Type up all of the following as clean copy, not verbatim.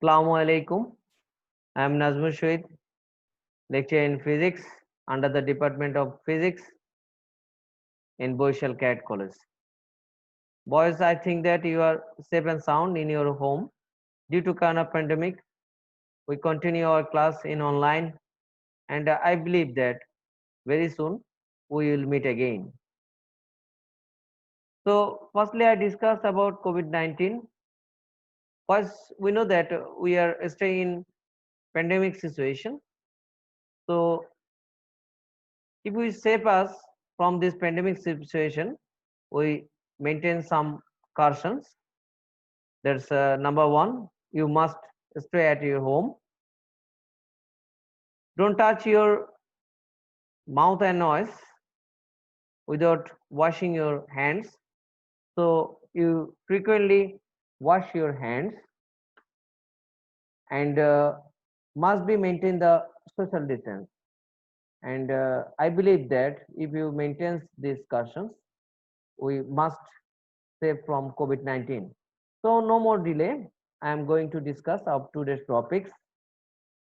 Assalamu alaikum. I am Nazmul Shoaib, lecturer in physics under the Department of Physics in Boishal Cat College. Boys, I think that you are safe and sound in your home. Due to Corona pandemic, we continue our class in online, and I believe that very soon we will meet again. So, firstly, I discussed about COVID-19. First, we know that we are staying in pandemic situation. So, if we save us from this pandemic situation, we maintain some cautions. That's number one. You must stay at your home. Don't touch your mouth and nose without washing your hands. So you frequently wash your hands and must be maintain the social distance. And I believe that if you maintain these cautions, we must save from COVID-19. So no more delay. I am going to discuss our today's topics,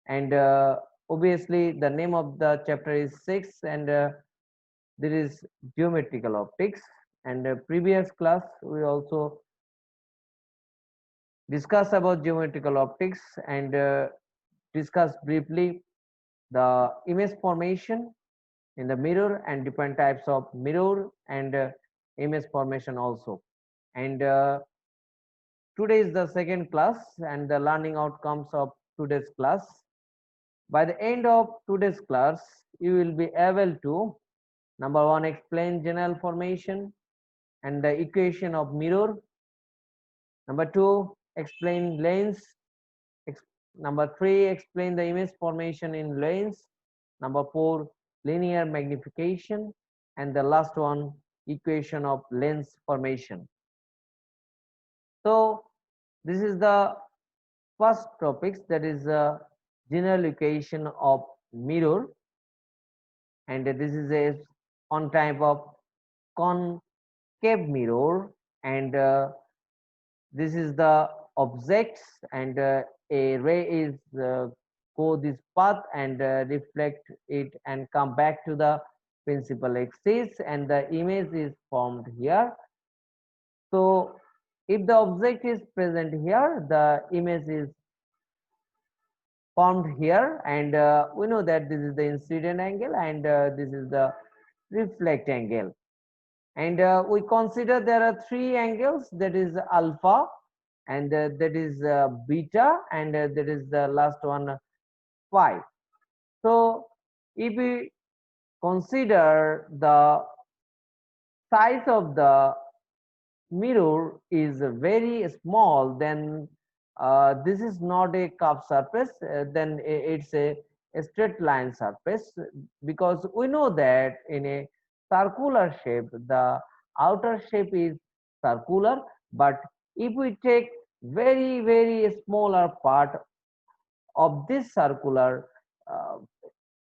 and obviously the name of the chapter is 6, and there is geometrical optics. And previous class we also discussed about geometrical optics and discussed briefly the image formation in the mirror and different types of mirror and image formation also. And today is the second class and the learning outcomes of today's class. By the end of today's class, you will be able to number one, explain general formation and the equation of mirror. Number two, explain lens. Number three, explain the image formation in lens. Number four, linear magnification. And the last one, equation of lens formation. So this is the first topics, that is general equation of mirror, and this is a on type of concave mirror, and this is the objects, and a ray is go this path and reflect it and come back to the principal axis, and the image is formed here. So if the object is present here, the image is formed here, and we know that this is the incident angle and this is the reflect angle, and we consider there are three angles, that is alpha, and that is beta, and that is the last one phi. So if we consider the size of the mirror is very small, then this is not a curved surface, then it's a straight line surface, because we know that in a circular shape the outer shape is circular, but if we take very smaller part of this circular uh,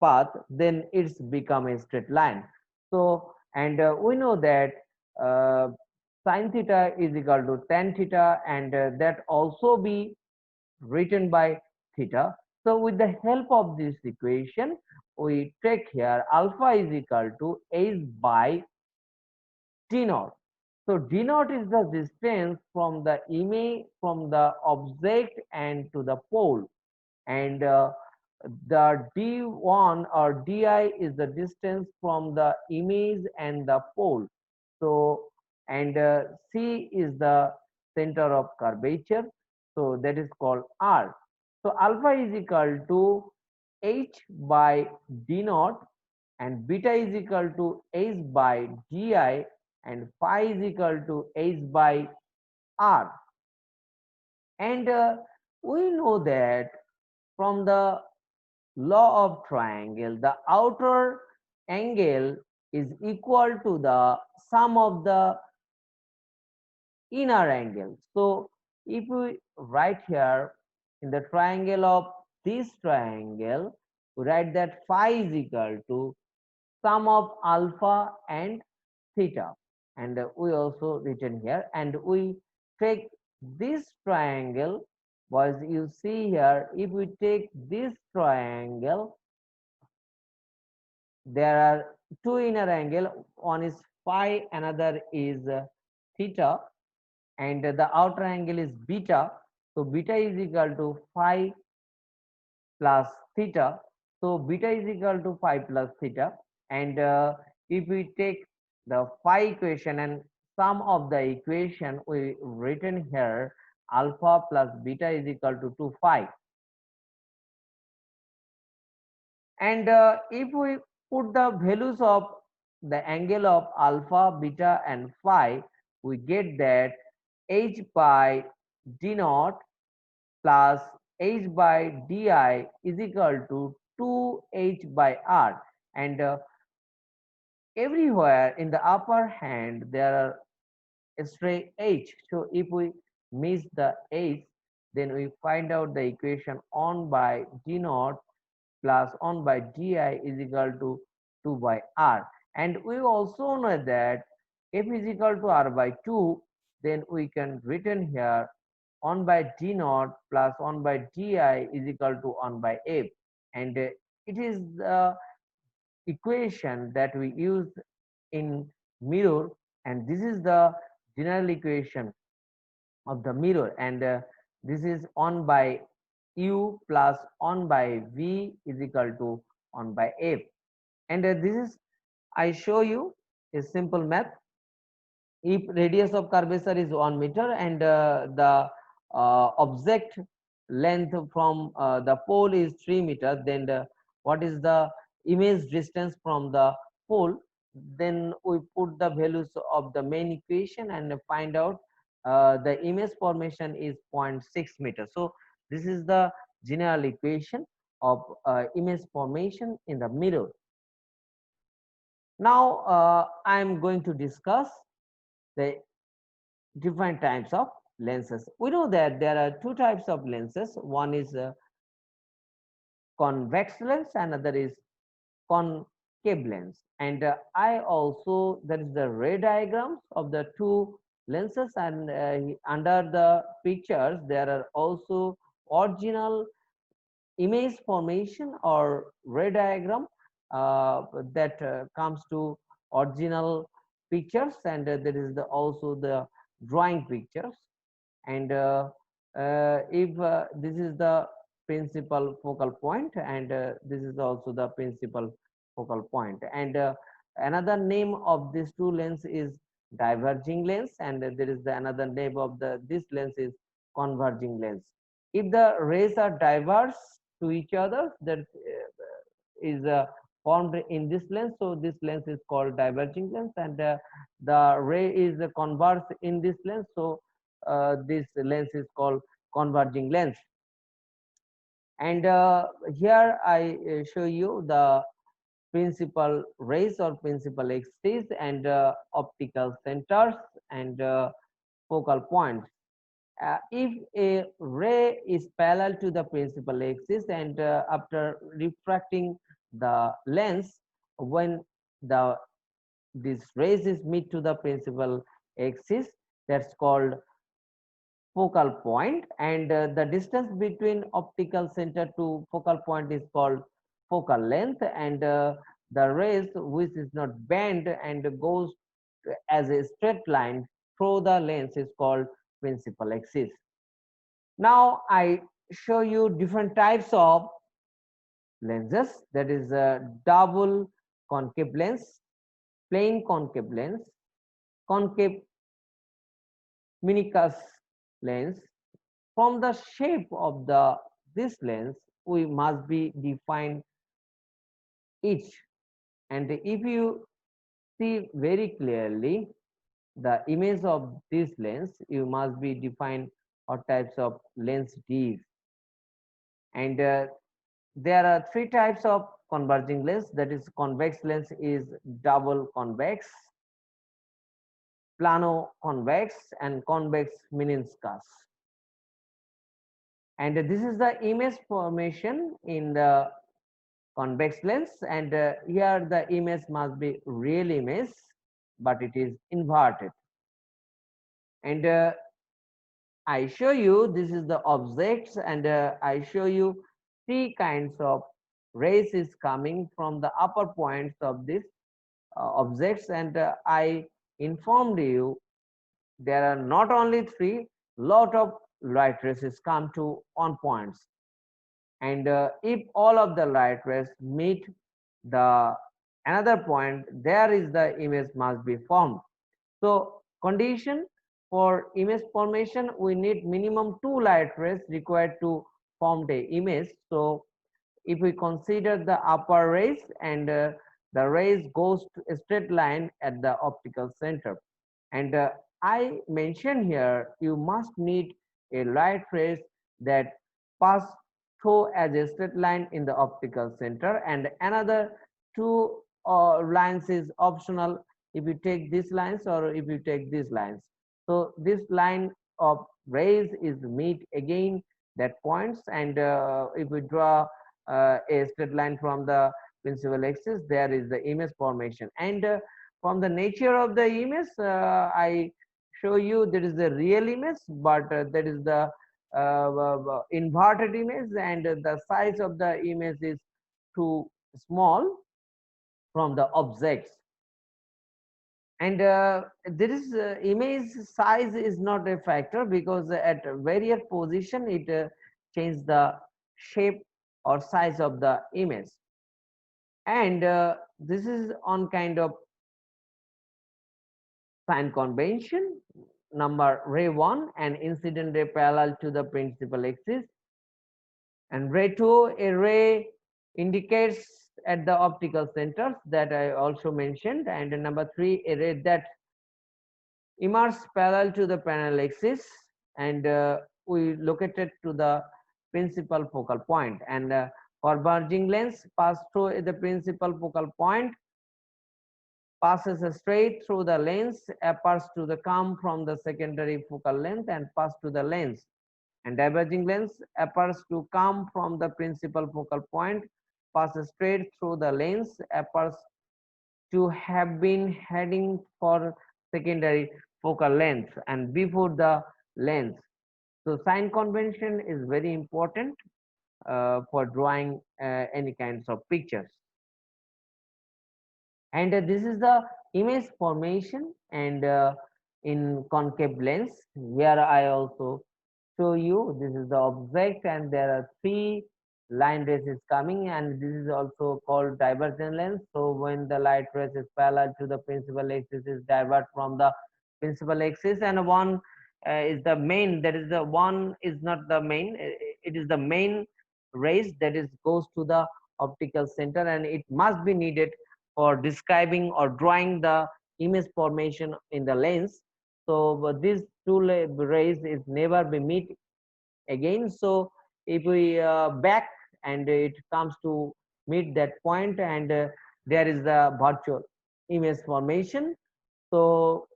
path, then it's become a straight line. So and we know that uh, sin theta is equal to tan theta, and that also be written by theta. So with the help of this equation, we take here alpha is equal to h by d naught. So d naught is the distance from the image, from the object and to the pole, and the d1 or di is the distance from the image and the pole. So and c is the center of curvature, so that is called r. So alpha is equal to h by d naught, and beta is equal to h by di, and phi is equal to h by r. And we know that from the law of triangle, the outer angle is equal to the sum of the inner angle. So if we write here in the triangle of this triangle, we write that phi is equal to sum of alpha and theta, and we also written here, and we take this triangle Boys, you see here, if we take this triangle, there are two inner angle, one is phi, another is theta, and the outer angle is beta. So beta is equal to phi plus theta. So beta is equal to phi plus theta. And if we take the phi equation and sum of the equation, we written here alpha plus beta is equal to 2 phi. And if we put the values of the angle of alpha, beta, and phi, we get that h by d naught plus h by di is equal to 2h by r. And everywhere in the upper hand there are stray h. So if we miss the h, then we find out the equation 1 by d naught plus 1 by di is equal to 2 by r. And we also know that f is equal to r by 2, then we can written here 1 by d naught plus 1 by di is equal to 1 by f. And it is the equation that we use in mirror, and this is the general equation of the mirror. And this is 1 by u plus 1 by v is equal to 1 by f. And this is, I show you a simple math. If radius of curvature is 1 meter and the object length from the pole is 3 meters, then what is the image distance from the pole? Then we put the values of the main equation and find out the image formation is 0.6 meters. So this is the general equation of image formation in the mirror. Now I am going to discuss the different types of lenses. We know that there are two types of lenses. One is convex lens, another is concave lens. And I also, there is the ray diagrams of the two lenses, and under the pictures there are also original image formation or ray diagram that comes to original pictures, and there is also the drawing pictures. And if this is the principal focal point, and this is also the principal focal point. And another name of these two lens is diverging lens, and there is the another name of this lens is converging lens. If the rays are diverse to each other, that is formed in this lens, so this lens is called diverging lens. And the ray is converse in this lens, so this lens is called converging lens. And here I show you the principal rays or principal axis and optical centers and focal points. If a ray is parallel to the principal axis and after refracting the lens, when the this rays is meet to the principal axis, that's called focal point. And the distance between optical center to focal point is called focal length. And the rays which is not bent and goes as a straight line through the lens is called principal axis. Now I show you different types of lenses, that is a double concave lens, plain concave lens, concave meniscus lens. From the shape of this lens, we must be define each. And if you see very clearly the image of this lens, you must be define what types of lens it is. And there are three types of converging lens, that is convex lens is double convex, plano convex, and convex meniscus. And this is the image formation in the convex lens. And here the image must be real image, but it is inverted. And I show you this is the objects, and I show you three kinds of rays is coming from the upper points of this objects, and I informed you there are not only three, lot of light rays come to on points, and if all of the light rays meet the another point, there is the image must be formed. So condition for image formation, we need minimum two light rays required to form the image. So if we consider the upper rays, and the rays goes to a straight line at the optical center, and I mention here you must need a light rays that pass through as a straight line in the optical center, and another two lines is optional if you take these lines or if you take these lines. So this line of rays is meet again that points, and if we draw a straight line from the principal axis, there is the image formation. And from the nature of the image, I show you there is a real image, but there is the inverted image, and the size of the image is too small from the objects. And there is image size is not a factor, because at various position it changes the shape or size of the image. And this is on kind of sign convention. Number ray 1, and incident ray parallel to the principal axis, and ray 2, a ray indicates at the optical centers that I also mentioned, and number 3, a ray that emerges parallel to the panel axis, and we located to the principal focal point, and converging lens pass through the principal focal point, passes straight through the lens, appears to the come from the secondary focal length and pass to the lens, and diverging lens appears to come from the principal focal point, passes straight through the lens, appears to have been heading for secondary focal length and before the lens. So sign convention is very important for drawing any kinds of pictures. And this is the image formation, and in concave lens, where I also show you this is the object, and there are three line rays is coming, and this is also called divergent lens. So when the light rays is parallel to the principal axis, is divert from the principal axis, and one is the main, that is the one is not the main, it is the main rays that is goes to the optical center, and it must be needed for describing or drawing the image formation in the lens. So these two rays is never be meet again. So if we back, and it comes to meet that point, and there is the virtual image formation. So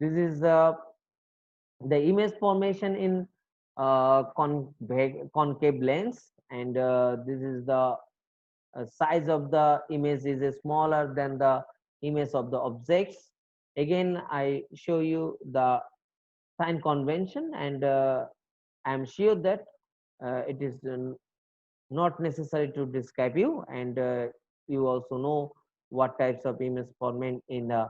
this is the image formation in concave lens, and this is the size of the image is smaller than the image of the objects. Again, I show you the sign convention, and I am sure that it is not necessary to describe you, and you also know what types of image formation in the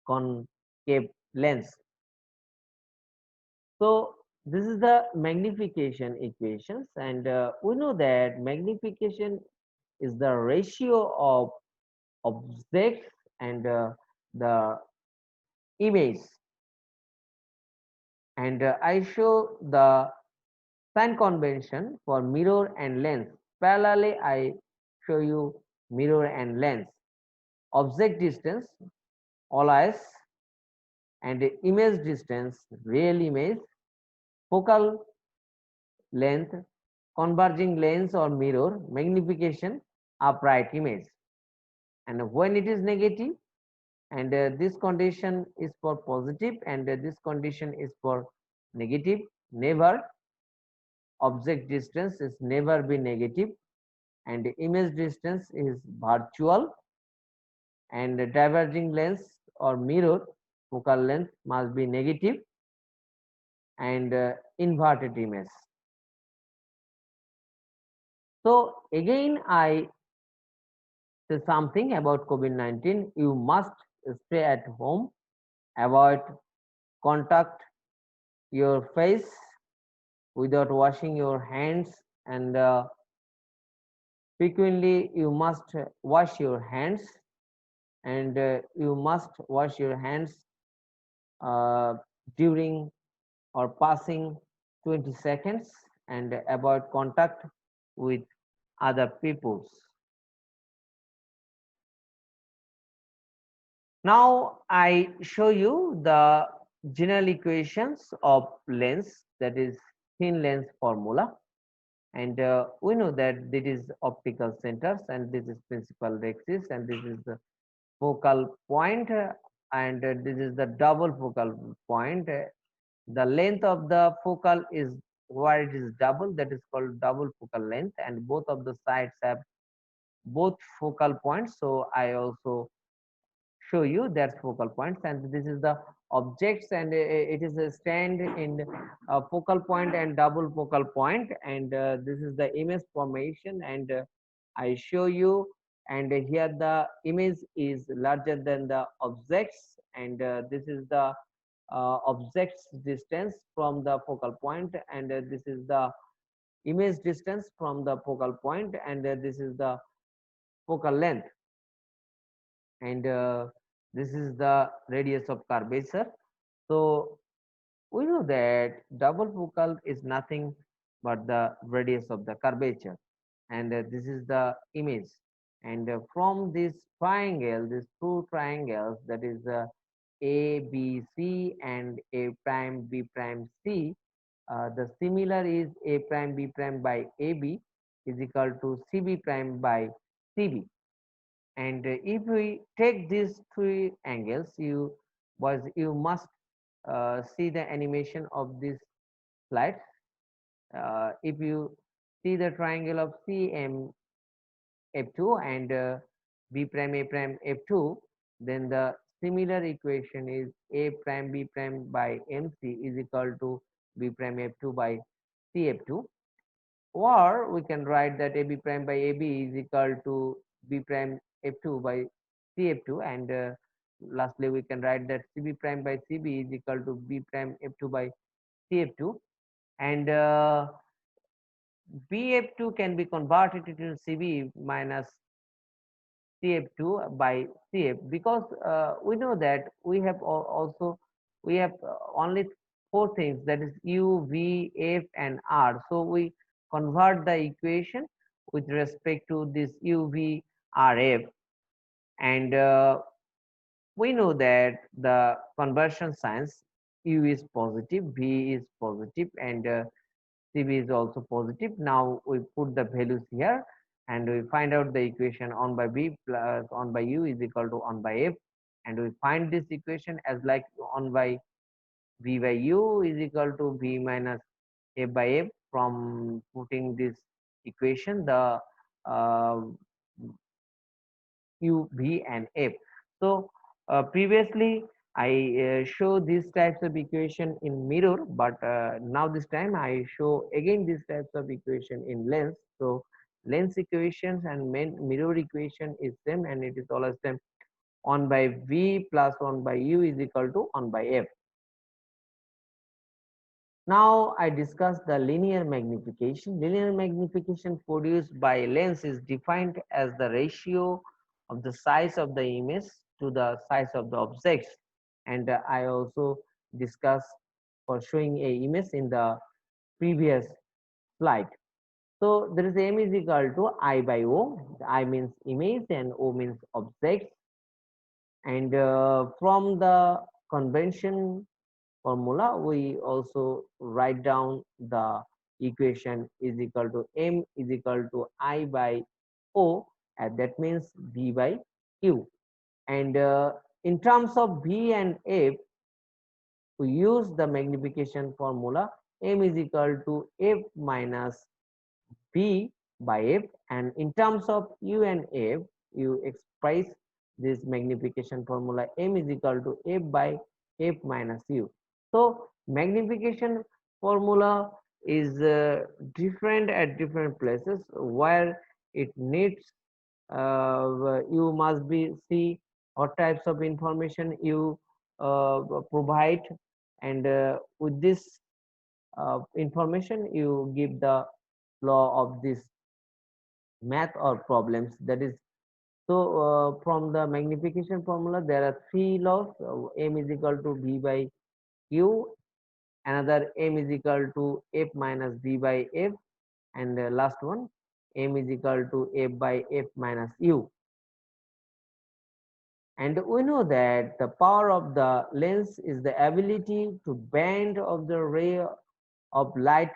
concave lens. So this is the magnification equations, and we know that magnification is the ratio of objects and the image, and I show the sign convention for mirror and lens. Parallelly, I show you mirror and lens. Object distance, always, and image distance, real image, focal length, converging lens or mirror, magnification, upright image. And when it is negative, and this condition is for positive, and this condition is for negative, never object distance is never be negative, and image distance is virtual, and diverging lens or mirror focal length must be negative, and inverted image. So again, I say something about COVID-19. You must stay at home, avoid contact your face without washing your hands, and frequently you must wash your hands, and you must wash your hands uh, during or passing 20 seconds, and avoid contact with other peoples. Now I show you the general equations of lens, that is thin lens formula, and we know that this is optical centers, and this is principal axis, and this is the focal point, and this is the double focal point. The length of the focal is where it is double, that is called double focal length, and both of the sides have both focal points. So I also show you that focal points, and this is the objects, and it is a stand in focal point and double focal point, and this is the image formation, and I show you, and here the image is larger than the objects, and this is the object's distance from the focal point, and this is the image distance from the focal point, and this is the focal length, and this is the radius of curvature. So we know that double focal is nothing but the radius of the curvature, and this is the image, and from this triangle, these two triangles, that is a b c and a prime b prime c, the similar is a prime b prime by ab is equal to cb prime by cb, and if we take these three angles, you must see the animation of this slide. If you see the triangle of cm f2 and b prime a prime f2, then the similar equation is a prime b prime by mc is equal to b prime f2 by cf2, or we can write that ab prime by ab is equal to b prime f2 by cf2, and lastly we can write that cb prime by cb is equal to b prime f2 by cf2, and bf2 can be converted into cb minus cf2 by cf, because we know that we have also we have only four things, that is u, v, f and r. So we convert the equation with respect to this u, v, r, f, and we know that the conversion signs, u is positive, v is positive, and cb is also positive. Now we put the values here, and we find out the equation 1 by b plus 1 by u is equal to 1 by f, and we find this equation as like 1 by v by u is equal to v minus f by f. From putting this equation, the uh, u, v and f. So previously I show these types of equation in mirror, but now this time I show again these types of equation in lens. So lens equations and mirror equation is same, and it is always same, 1 by v plus 1 by u is equal to 1 by f. Now I discuss the linear magnification. Linear magnification produced by lens is defined as the ratio of the size of the image to the size of the objects. And I also discuss for showing a image in the previous slide. So there is M is equal to I by O. I means image and O means objects. And from the convention formula, we also write down the equation is equal to m is equal to I by O, and that means v by q. And in terms of v and f, we use the magnification formula, m is equal to f minus v by f, and in terms of u and f, you express this magnification formula, m is equal to f by f minus u. So magnification formula is different at different places where it needs you must be see what types of information you provide, and with this information you give the law of this math or problems. That is, so from the magnification formula there are three laws. M is equal to V by Q, another M is equal to F minus V by F, and the last one M is equal to F by F minus U. And we know that the power of the lens is the ability to bend of the ray of light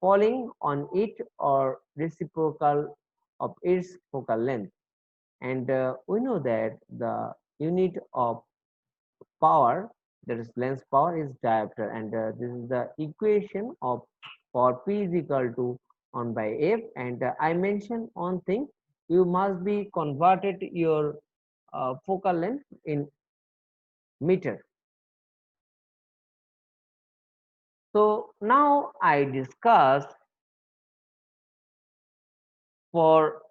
falling on it or reciprocal of its focal length. And we know that the unit of power, that is lens power, is diopter, and this is the equation of for P is equal to 1 by F. And I mentioned one thing, you must be converted your focal length in meter. So now I discuss for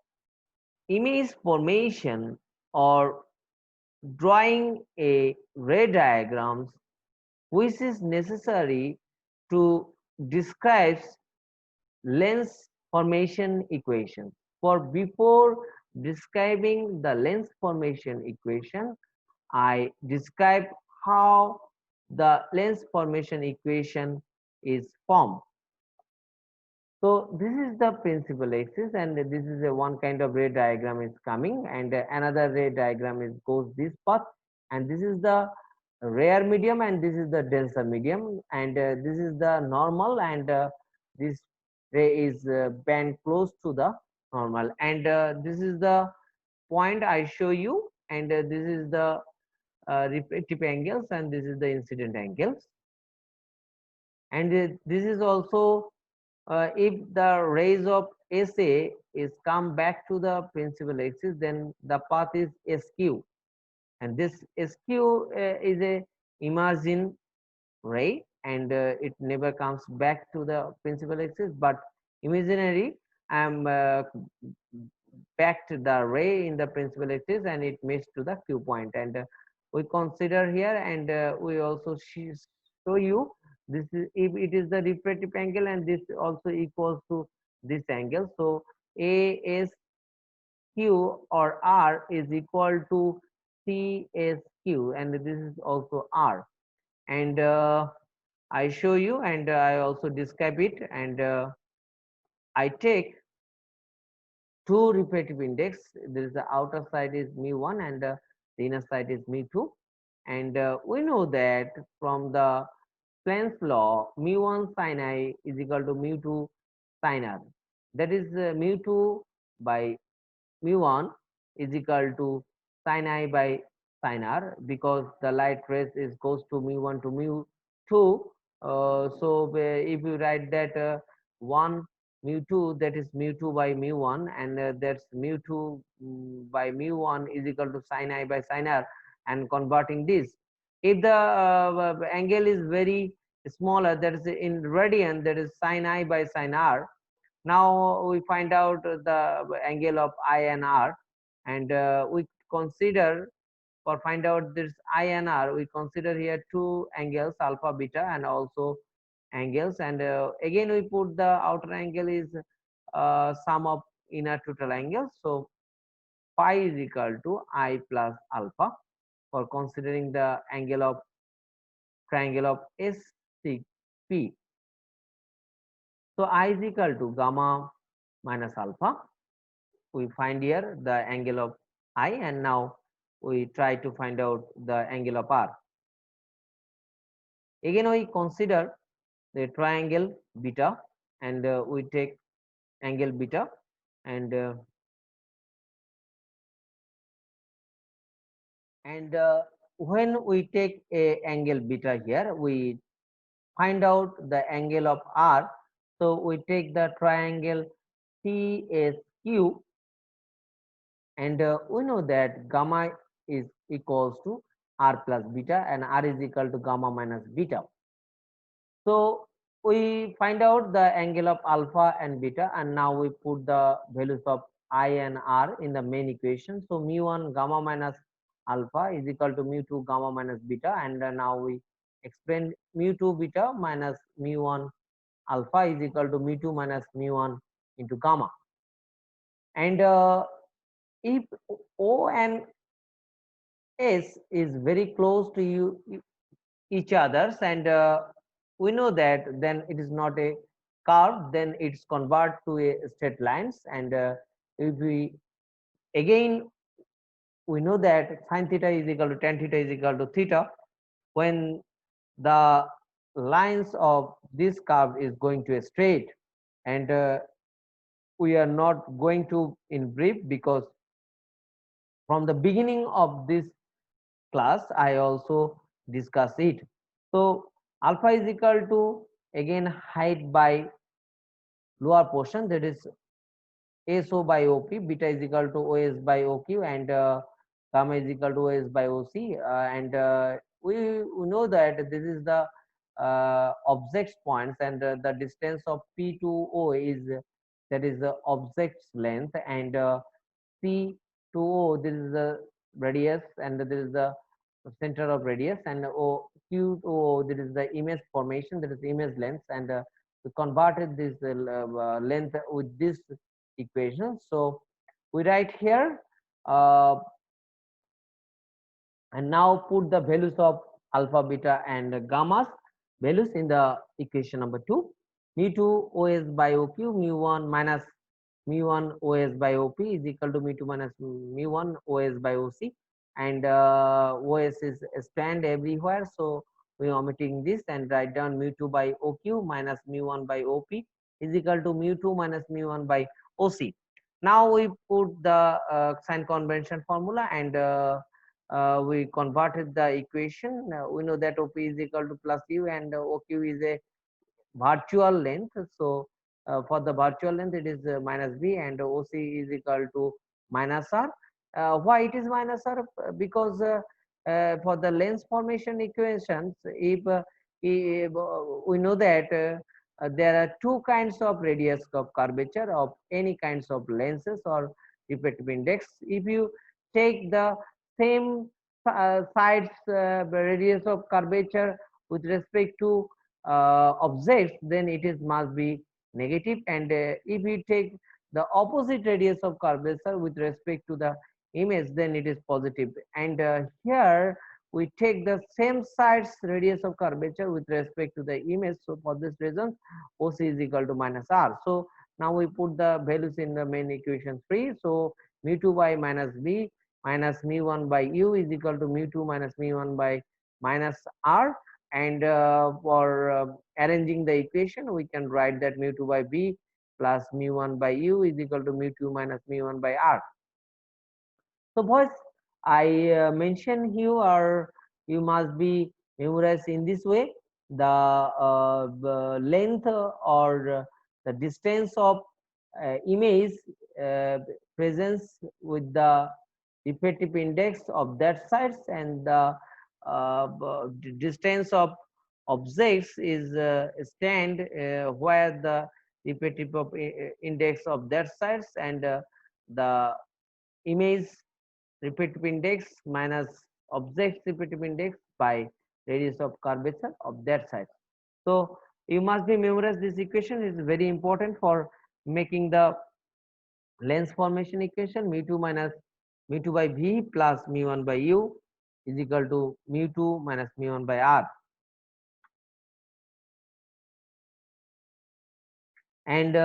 image formation or drawing a ray diagrams which is necessary to describe lens formation equation. For before describing the lens formation equation, I describe how the lens formation equation is formed. So this is the principal axis, and this is a one kind of ray diagram is coming, and another ray diagram is goes this path, and this is the rare medium, and this is the denser medium, and this is the normal, and this ray is bent close to the normal, and this is the point I show you, and this is the refractive angles, and this is the incident angles, and this is also if the rays of SA is come back to the principal axis, then the path is SQ, and this SQ is a emerging ray, and it never comes back to the principal axis, but imaginary I am backed the ray in the principal axis and it meets to the Q point, and we consider here, and we also show you this is if it is the refractive angle, and this also equals to this angle. So ASQ or R is equal to CSQ, and this is also R, and I show you, and I also describe it, and I take two refractive index. There is the outer side is mu1, and the inner side is mu2, and we know that from the Planck's law, mu1 sin I is equal to mu2 sin R. That is mu2 by mu1 is equal to sin I by sin R, because the light rays is goes to mu1 to mu2. So if you write that 1 mu2, that is mu2 by mu1, and that's mu2 by mu1 is equal to sin I by sin R, and converting this, if the angle is very smaller, that is in radian, that is sin I by sin R. Now we find out the angle of I and R, and we consider, for find out this I and R, we consider here two angles, alpha beta, and also angles, and again we put the outer angle is sum of inner total angles. So phi is equal to I plus alpha, for considering the angle of triangle of SCP. So I is equal to gamma minus alpha. We find here the angle of I, and now we try to find out the angle of R. Again we consider the triangle beta, and we take angle beta, and when we take a angle beta here, we find out the angle of R. So we take the triangle CSQ, and we know that gamma is equals to R plus beta, and R is equal to gamma minus beta. So we find out the angle of alpha and beta, and now we put the values of I and R in the main equation. So mu1 gamma minus alpha is equal to mu2 gamma minus beta, and now we explain mu2 beta minus mu1 alpha is equal to mu2 minus mu1 into gamma. And if O and S is very close to each others, and we know that then it is not a curve, then it's convert to a straight lines. And if we again, we know that sin theta is equal to tan theta is equal to theta when the lines of this curve is going to a straight. And we are not going to in brief, because from the beginning of this class I also discuss it. So alpha is equal to again height by lower portion, that is SO by OP, beta is equal to OS by OQ, and gamma is equal to OS by OC. And we know that this is the object points, and the distance of P to O is, that is the object's length, and P to O, this is the radius, and this is the center of radius, and O Q to O, this is the image formation, that is image length, and we converted this length with this equation. So we write here, uh, and now put the values of alpha, beta, and gammas values in the equation number 2. mu2 OS by OQ, mu1 minus mu1 OS by OP is equal to mu2 minus mu1 OS by OC, and OS is stand everywhere, so we are omitting this and write down mu2 by OQ minus mu1 by OP is equal to mu2 minus mu1 by OC. Now we put the sign convention formula, and we converted the equation. We know that OP is equal to plus U, and OQ is a virtual length. So for the virtual length it is minus B, and OC is equal to minus R. Why it is minus R? Because for the lens formation equations, if we know that there are two kinds of radius of curvature of any kinds of lenses or refractive index. If you take the same sides radius of curvature with respect to objects, then it is must be negative. And if we take the opposite radius of curvature with respect to the image, then it is positive. And here we take the same sides radius of curvature with respect to the image. So for this reason OC is equal to minus R. So now we put the values in the main equation 3. So mu2 by minus B minus mu1 by U is equal to mu2 minus mu1 by minus R. And for arranging the equation, we can write that mu2 by B plus mu1 by U is equal to mu2 minus mu1 by R. So boys, I mentioned you, or you must be memorized in this way the length or the distance of image presence with the refractive index of that sides, and the distance of objects is stand where the refractive of index of that sides, and the image refractive index minus object refractive index by radius of curvature of that side. So you must be memorize this equation. Is very important for making the lens formation equation. mu2 minus mu2 by V plus mu1 by U is equal to mu2 minus mu1 by R. And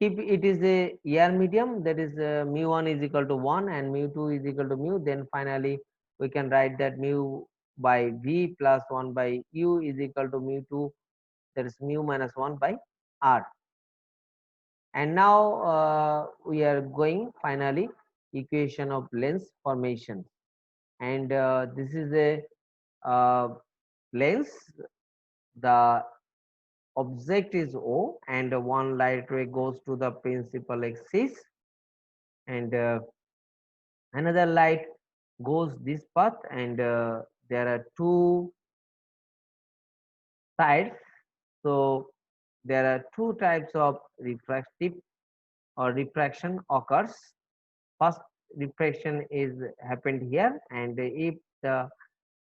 if it is a air medium, that is mu1 is equal to 1 and mu2 is equal to mu, then finally we can write that mu by V plus 1 by U is equal to mu2, that is mu minus 1 by R. And now we are going finally equation of lens formation, and this is a lens. The object is O, and one light ray goes to the principal axis, and another light goes this path, and there are two sides So there are two types of refractive or refraction occurs. First refraction is happened here, and if the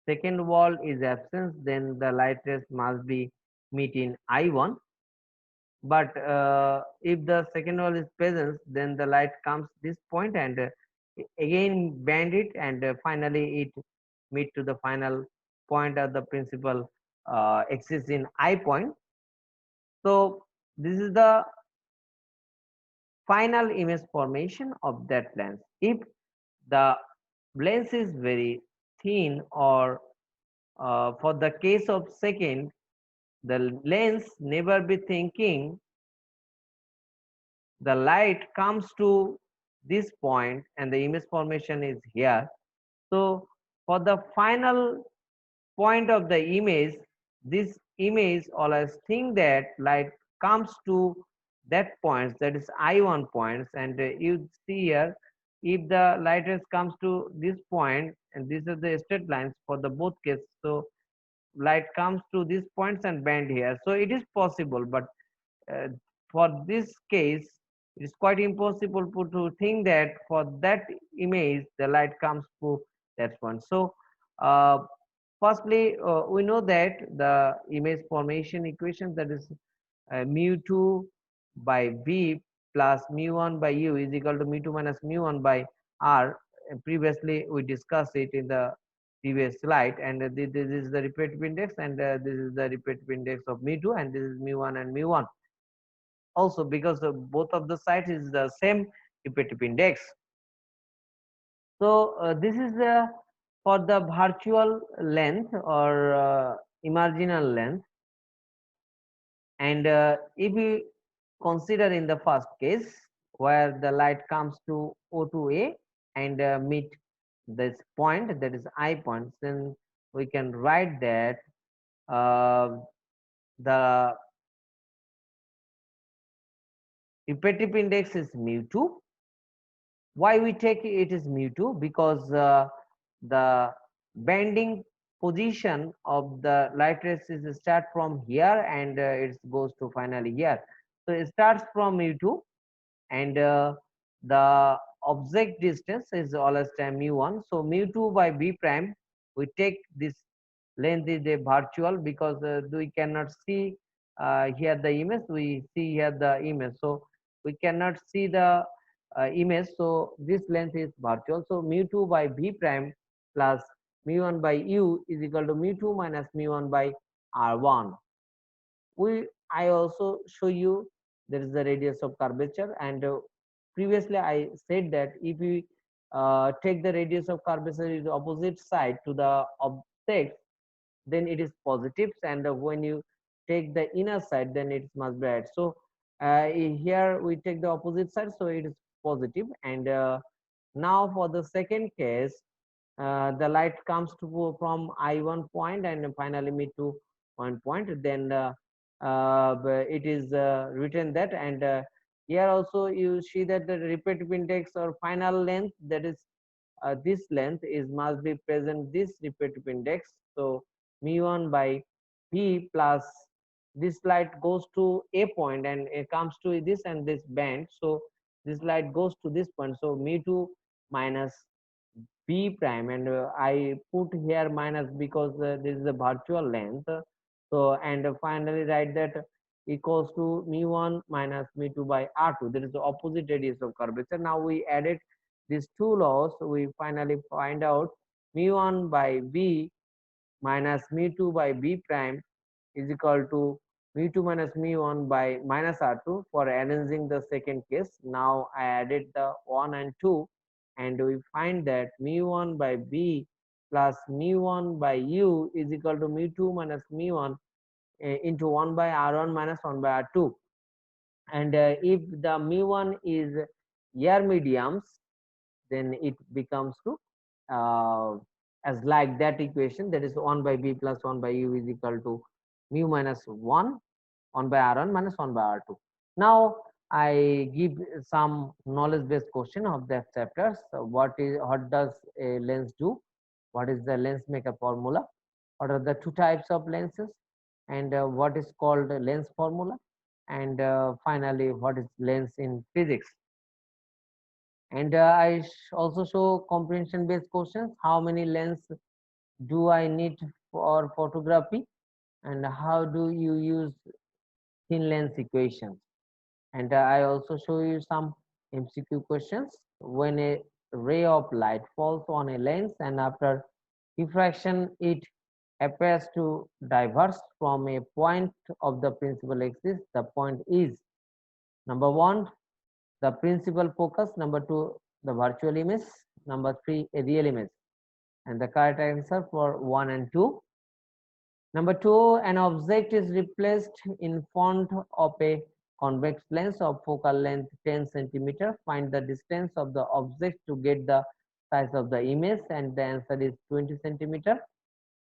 second wall is absent, then the light rays must be meet in I1. But if the second wall is present, then the light comes this point and again bend it, and finally it meet to the final point of the principal axis in I point. So this is the final image formation of that lens. If the lens is very thin, or for the case of second, the lens never be thinking the light comes to this point and the image formation is here. So for the final point of the image, this image always think that light comes to that point, that is I1 points, and you see here, if the light rays comes to this point, and these are the straight lines for the both cases, so light comes to these points and bend here. So it is possible, but uh, for this case it is quite impossible to think that for that image the light comes to that point. So uh, firstly, we know that the image formation equation, that is mu2 by v plus mu1 by u is equal to mu2 minus mu1 by r. Previously we discussed it in the previous slide, and this is the repetitive index, and this is the repetitive index of mu2, and this is mu1 and mu1 also, because both of the sides is the same repetitive index. So this is for the virtual length or imaginal length. And if we consider in the first case where the light comes to O2A and meet this point, that is I point, then we can write that uh, the repetitive index is mu2. Why we take it is mu2? Because the bending position of the light rays is start from here, and it goes to finally here. So it starts from mu2, and the object distance is always time mu1. So mu2 by b prime, we take this length is a virtual, because we cannot see here the image, we see here the image, so we cannot see the image, so this length is virtual. So mu2 by b prime plus mu1 by u is equal to mu2 minus mu1 by r1. I also show you there is the radius of curvature, and previously I said that if we take the radius of curvature is opposite side to the object, then it is positive, and when you take the inner side, then it must be right. So here we take the opposite side, so it is positive. And now for the second case, the light comes to go from I1 point and finally meet to one point, then it is written that. And here also you see that the repetitive index or final length, that is this length is must be present this repetitive index. So mu1 by p plus this light goes to a point and it comes to this and this band, so this light goes to this point, so mu2 minus b prime, and I put here minus because this is a virtual length. So and finally write that equals to mu1 minus mu2 by r2, that is the opposite radius of curvature. Now we added these two laws, we finally find out mu1 by b minus mu2 by b prime is equal to mu2 minus mu1 by minus r2 for arranging the second case. Now I added the 1 and 2, and we find that mu1 by b plus mu1 by u is equal to mu2 minus mu1 into 1 by r1 minus 1 by r2. And if the mu1 is air mediums, then it becomes to as like that equation, that is 1 by b plus 1 by u is equal to mu minus 1 by r1 minus 1 by r2. Now I give some knowledge based question of that chapters. So what does a lens do? What is the lens maker formula? What are the two types of lenses? and what is called a lens formula, and finally what is lens in physics. And also show comprehension based questions. How many lens do I need for photography, and how do you use thin lens equations? And I also show you some MCQ questions. When a ray of light falls on a lens and after refraction it appears to diverge from a point of the principal axis, the point is number 1 the principal focus, number 2 the virtual image, number 3 a real image. And the correct answer for 1 and 2. Number 2, an object is replaced in front of a convex lens of focal length 10 centimeter. Find the distance of the object to get the size of the image, and the answer is 20 centimeter.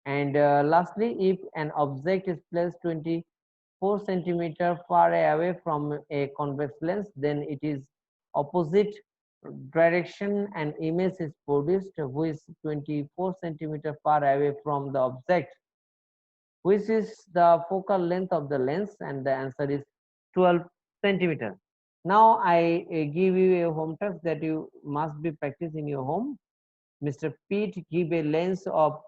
And lastly, if an object is placed 24 centimeter far away from a convex lens, then it is opposite direction and image is produced which is 24 centimeter far away from the object, which is the focal length of the lens, and the answer is 12 centimeter. Now I give you a home task that you must be practiced in your home. Mr. Pete give a lens of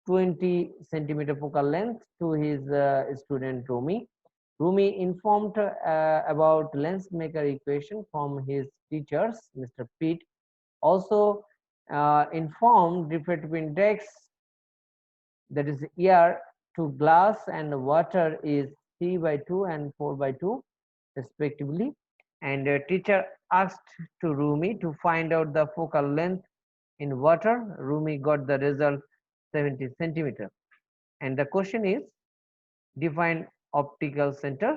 20 centimeter focal length to his student Rumi. Rumi informed about lens maker equation from his teachers. Mr. Pete also informed refractive index, that is air to glass and water, is 3/2 and 4/2 respectively. And teacher asked to Rumi to find out the focal length in water. Rumi got the result 70 centimeter. And the question is, define optical center.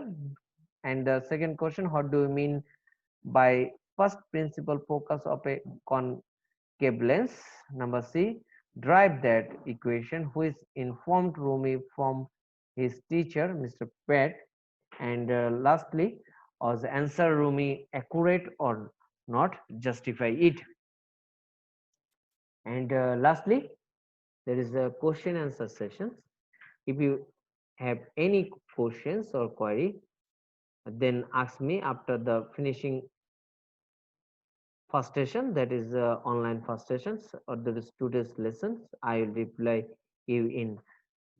And the second question, what do you mean by first principal focus of a concave lens? Number C, drive that equation which informed Rumi from his teacher, Mr. Pett. And lastly, was answer Rumi accurate or not? Justify it. And lastly, there is a question answer sessions. If you have any questions or query, then ask me after the finishing first session, that is online first sessions, or there is today's lessons. I will reply you in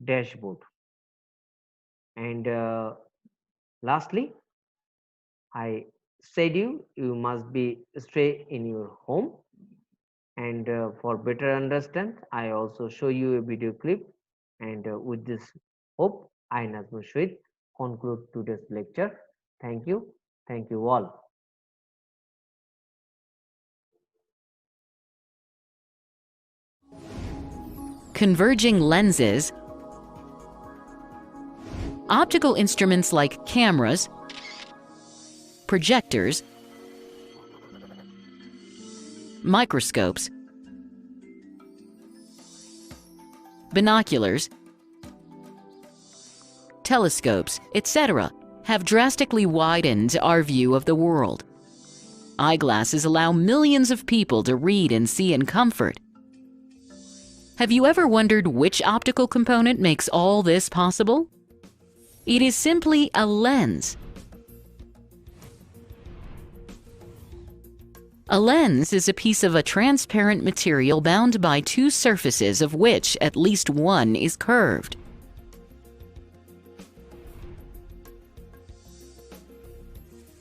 dashboard. And lastly, I said you must be stay in your home. And for better understand, I also show you a video clip. And with this hope, I Nazmul Shahid conclude today's lecture. Thank you all. Converging lenses, optical instruments like cameras, projectors, microscopes, binoculars, telescopes, etc., have drastically widened our view of the world. Eyeglasses allow millions of people to read and see in comfort. Have you ever wondered which optical component makes all this possible? It is simply a lens. A lens is a piece of a transparent material bound by two surfaces of which at least one is curved.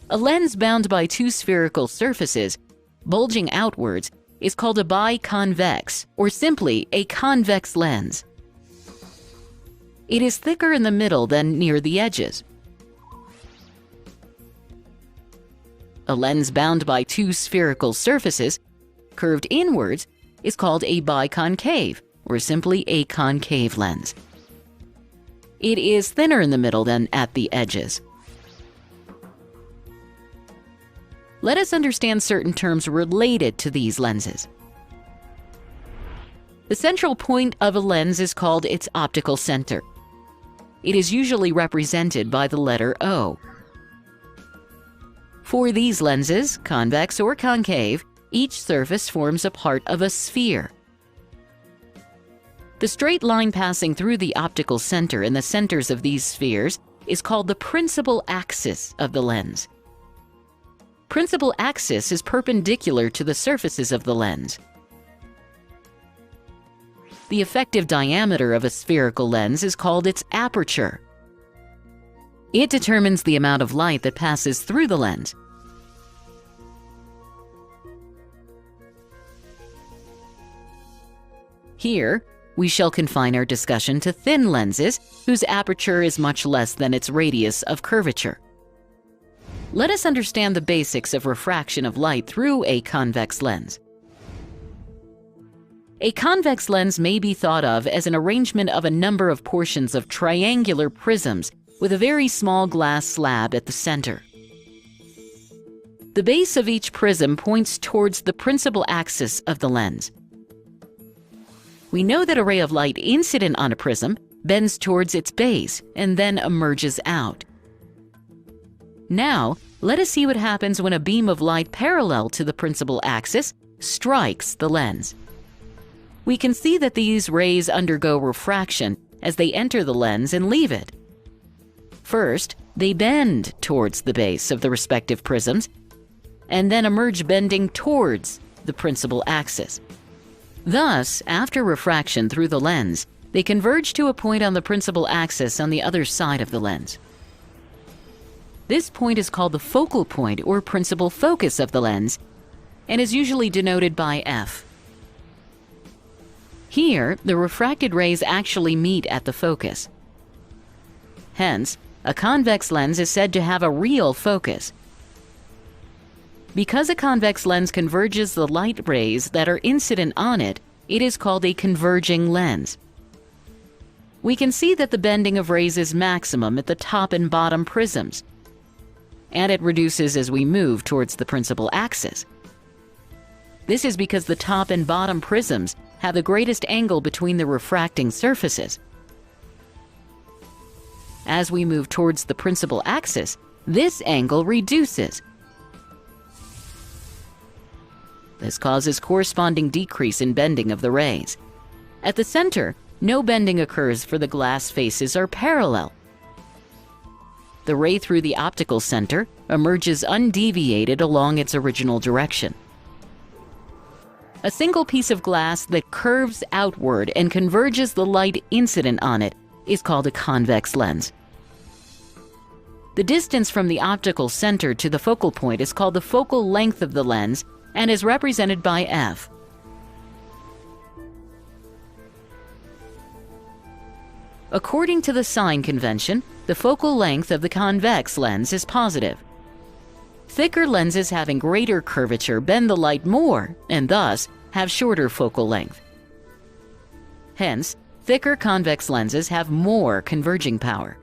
A lens bound by two spherical surfaces, bulging outwards, is called a biconvex, or simply a convex lens. It is thicker in the middle than near the edges. A lens bound by two spherical surfaces, curved inwards, is called a biconcave, or simply a concave lens. It is thinner in the middle than at the edges. Let us understand certain terms related to these lenses. The central point of a lens is called its optical center. It is usually represented by the letter O. For these lenses, convex or concave, each surface forms a part of a sphere. The straight line passing through the optical center and the centers of these spheres is called the principal axis of the lens. Principal axis is perpendicular to the surfaces of the lens. The effective diameter of a spherical lens is called its aperture. It determines the amount of light that passes through the lens. Here, we shall confine our discussion to thin lenses whose aperture is much less than its radius of curvature. Let us understand the basics of refraction of light through a convex lens. A convex lens may be thought of as an arrangement of a number of portions of triangular prisms with a very small glass slab at the center. The base of each prism points towards the principal axis of the lens. We know that a ray of light incident on a prism bends towards its base and then emerges out. Now, let us see what happens when a beam of light parallel to the principal axis strikes the lens. We can see that these rays undergo refraction as they enter the lens and leave it. First, they bend towards the base of the respective prisms and then emerge bending towards the principal axis. Thus, after refraction through the lens, they converge to a point on the principal axis on the other side of the lens. This point is called the focal point or principal focus of the lens and is usually denoted by F. Here, the refracted rays actually meet at the focus. Hence, a convex lens is said to have a real focus. Because a convex lens converges the light rays that are incident on it, it is called a converging lens. We can see that the bending of rays is maximum at the top and bottom prisms, and it reduces as we move towards the principal axis. This is because the top and bottom prisms have the greatest angle between the refracting surfaces. As we move towards the principal axis, this angle reduces. This causes corresponding decrease in bending of the rays. At the center, no bending occurs for the glass faces are parallel. The ray through the optical center emerges undeviated along its original direction. A single piece of glass that curves outward and converges the light incident on it is called a convex lens. The distance from the optical center to the focal point is called the focal length of the lens and is represented by F. According to the sign convention, the focal length of the convex lens is positive. Thicker lenses having greater curvature bend the light more and thus have shorter focal length. Hence, thicker convex lenses have more converging power.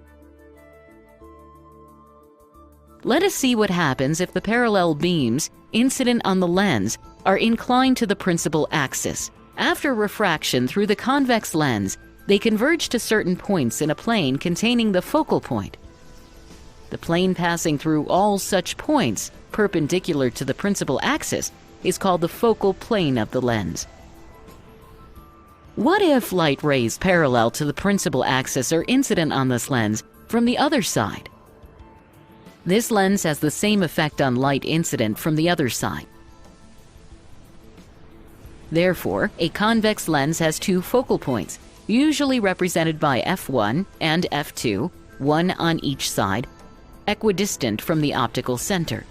Let us see what happens if the parallel beams incident on the lens are inclined to the principal axis. After refraction through the convex lens, they converge to certain points in a plane containing the focal point. The plane passing through all such points, perpendicular to the principal axis, is called the focal plane of the lens. What if light rays parallel to the principal axis are incident on this lens from the other side? This lens has the same effect on light incident from the other side. Therefore, a convex lens has two focal points, usually represented by F1 and F2, one on each side, equidistant from the optical center.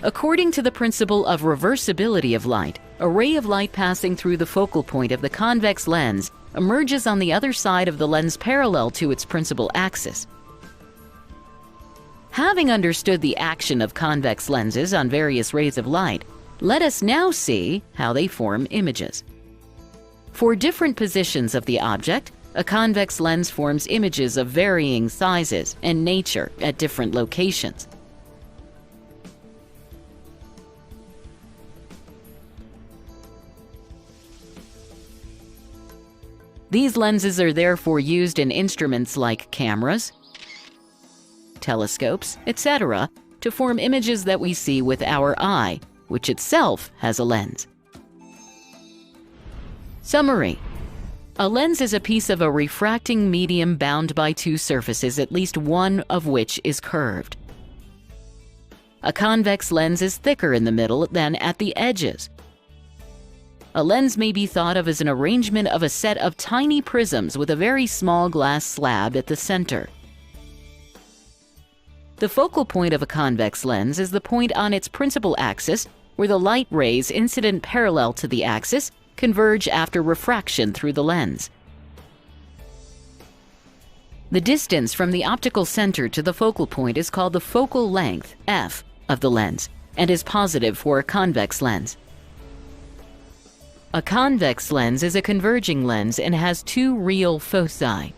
According to the principle of reversibility of light, a ray of light passing through the focal point of the convex lens emerges on the other side of the lens parallel to its principal axis. Having understood the action of convex lenses on various rays of light, let us now see how they form images. For different positions of the object, a convex lens forms images of varying sizes and nature at different locations. These lenses are therefore used in instruments like cameras, telescopes, etc., to form images that we see with our eye, which itself has a lens. Summary: A lens is a piece of a refracting medium bound by two surfaces, at least one of which is curved. A convex lens is thicker in the middle than at the edges. A lens may be thought of as an arrangement of a set of tiny prisms with a very small glass slab at the center. The focal point of a convex lens is the point on its principal axis where the light rays incident parallel to the axis converge after refraction through the lens. The distance from the optical center to the focal point is called the focal length, f, of the lens, and is positive for a convex lens. A convex lens is a converging lens and has two real foci.